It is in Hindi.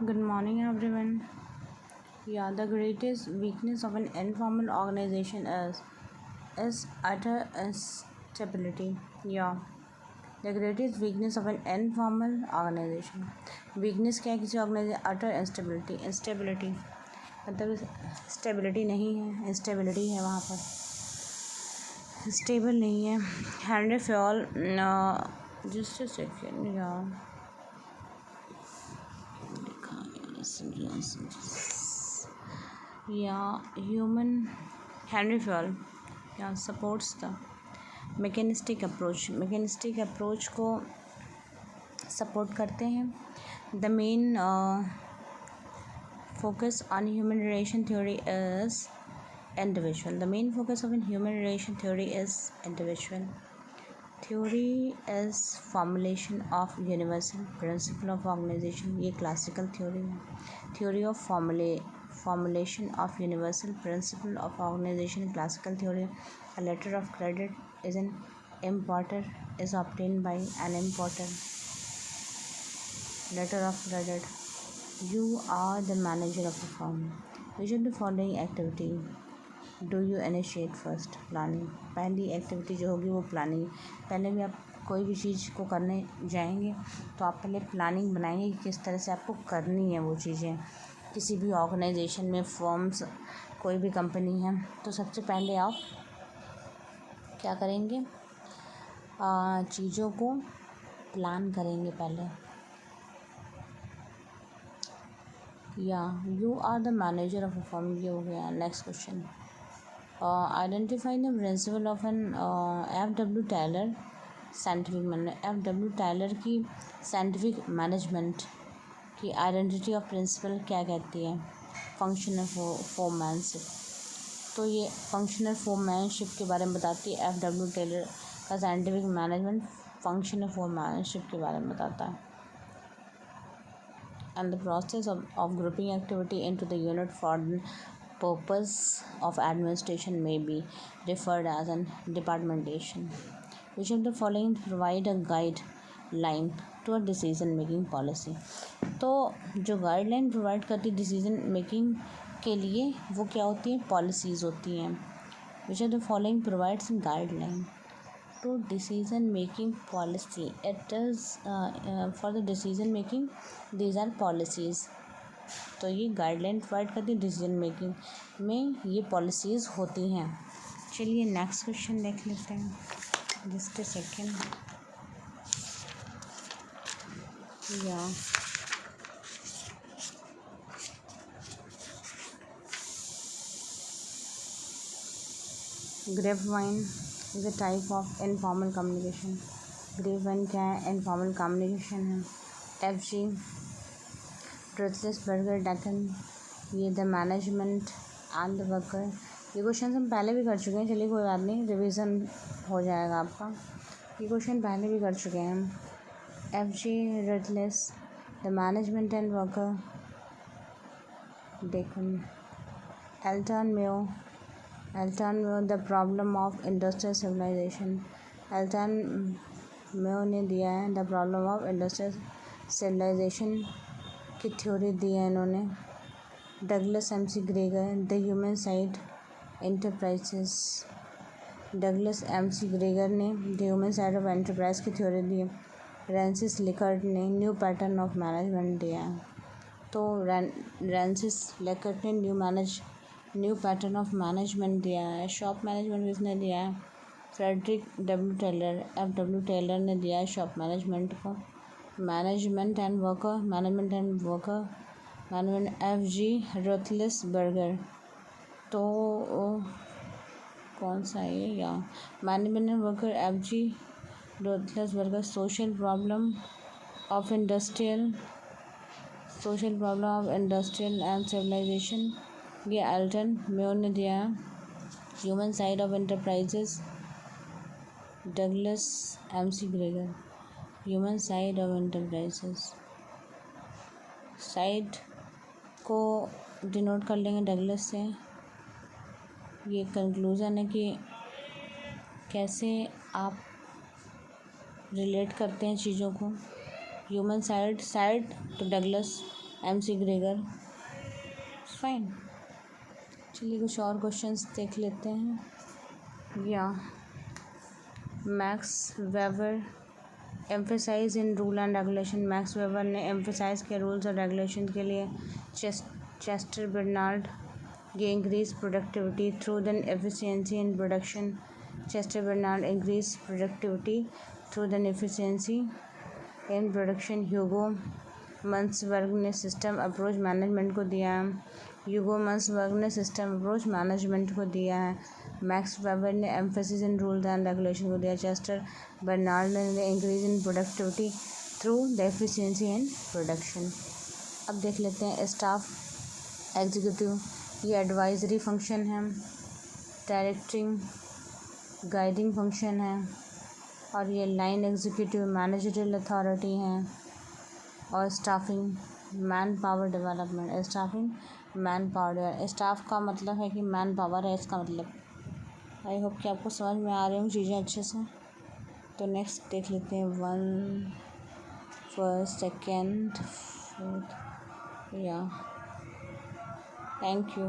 Good morning, everyone. Yeah, the greatest weakness of an informal organization is utter instability. Yeah, the greatest weakness of an informal organization. Weakness क्या है किसी ऑर्गेनाइजेशन? utter instability. Instability मतलब स्टेबिलिटी नहीं है, इंस्टेबिलिटी है वहाँ पर, स्टेबल नहीं है. Henry Fayol just a second यार human Henry Fayol supports the mechanistic approach को सपोर्ट करते हैं. The main focus on human relation theory is individual. The main focus of human relation theory is individual. Theory is formulation of universal principle of organization. ये classical theory है. Theory of formulation of universal principle of organization, classical theory. A letter of credit is an importer is obtained by an importer. Letter of credit. You are the manager of the firm. Which of the following activity do you initiate first? Planning. पहली एक्टिविटी जो होगी वो प्लानिंग. पहले भी आप कोई भी चीज़ को करने जाएंगे तो आप पहले प्लानिंग बनाएंगे कि किस तरह से आपको करनी है वो चीज़ें. किसी भी ऑर्गेनाइजेशन में, फर्म्स, कोई भी कंपनी है, तो सबसे पहले आप क्या करेंगे? चीज़ों को प्लान करेंगे पहले. या you are the manager of a firm, ये हो गया. Next question. Identify the principle of an F.W. Taylor scientific management. F.W. Taylor की साइंटिफिक मैनेजमेंट की आइडेंटिटी ऑफ प्रिंसिपल क्या कहती है? Functional foremanship. तो ये फंक्शनल फोरमैनशिप के बारे में बताती है. F.W. टायलर का साइंटिफिक मैनेजमेंट फंक्शनल फोरमैनशिप के बारे में बताता है. And the process of grouping activity into the unit for the purpose of administration may be referred as an departmentation. Which of the following provide a guideline to a decision making policy? तो जो गाइडलाइन प्रोवाइड करती डिसीजन मेकिंग के लिए वो क्या होती है? पॉलिसीज़ होती हैं. Which of the following provides guideline to decision making policy? It is for the decision making these are policies. तो ये गाइडलाइन प्रोवाइड करती है डिसीजन मेकिंग में, ये पॉलिसीज़ होती हैं. चलिए नेक्स्ट क्वेश्चन देख लेते हैं. Just a second. या grapevine is a type of informal communication. Grapevine क्या है? इनफॉर्मल कम्युनिकेशन है. F.G. ट्रुथलेस बर्गर डेकन, ये the management and the worker. ये क्वेश्चन हम पहले भी कर चुके हैं. चलिए कोई बात नहीं, रिवीजन हो जाएगा आपका. ये क्वेश्चन पहले भी कर चुके हैं हम. F.G. Roethlisberger, the management and worker डेकन. Elton Mayo, the problem of industrial civilization. Elton Mayo ने दिया है the problem of industrial civilization की थ्योरी दी है इन्होंने. Douglas M.C. Gregor, the human side enterprises. Douglas M.C. Gregor ने the human side of enterprise की थ्योरी दी है. फ्रांसिस लिकर्ट ने न्यू पैटर्न ऑफ मैनेजमेंट दिया है. तो फ्रांसिस लिकर्ट ने न्यू पैटर्न ऑफ मैनेजमेंट दिया है. शॉप मैनेजमेंट किसने दिया है? Frederick W. Taylor. F.W. Taylor ने दिया है शॉप मैनेजमेंट को. Management and worker F.G. Roethlisberger. तो कौन सा है ये? या management and worker F.G. Roethlisberger. Social problem of industrial and civilization, ये एल्टन मेयो ने दिया है. Human side of enterprises Douglas M.C. Gregor. Human side of enterprises, side को डिनोट कर लेंगे डगलस से. ये कंक्लूज़न है कि कैसे आप रिलेट करते हैं चीज़ों को. ह्यूमन साइड तो डगलस MC ग्रेगर, फाइन। चलिए कुछ और क्वेश्चंस देख लेते हैं। या Max Weber emphasize in rule and regulation, Max Weber ने एम्फेसाइज किया रूल्स और रेगुलेशन के लिए Chester Barnard increase productivity through the efficiency in production. Chester Bernard increased productivity through the efficiency in production. ह्यूगो मंसबर्ग ने सिस्टम अप्रोच मैनेजमेंट को दिया है। ह्यूगो मंसबर्ग ने सिस्टम अप्रोच मैनेजमेंट को दिया है। मैक्स वेबर ने emphasis in rules and regulation को दिया। चेस्टर बर्नार्ड ने increase in productivity through the efficiency in production. अब देख लेते हैं स्टाफ एग्जीक्यूटिव, ये एडवाइजरी फंक्शन है, डायरेक्टिंग गाइडिंग फंक्शन है, और ये लाइन एग्जीक्यूटिव मैनेजरियल अथॉरिटी है, और staffing man power development, staffing man power, staff का मतलब है कि मैन पावर है इसका मतलब। आई होप कि आपको समझ में आ रही होंगी चीज़ें अच्छे से। तो नेक्स्ट देख लेते हैं 1 फर्स्ट 2nd 4th। या थैंक यू।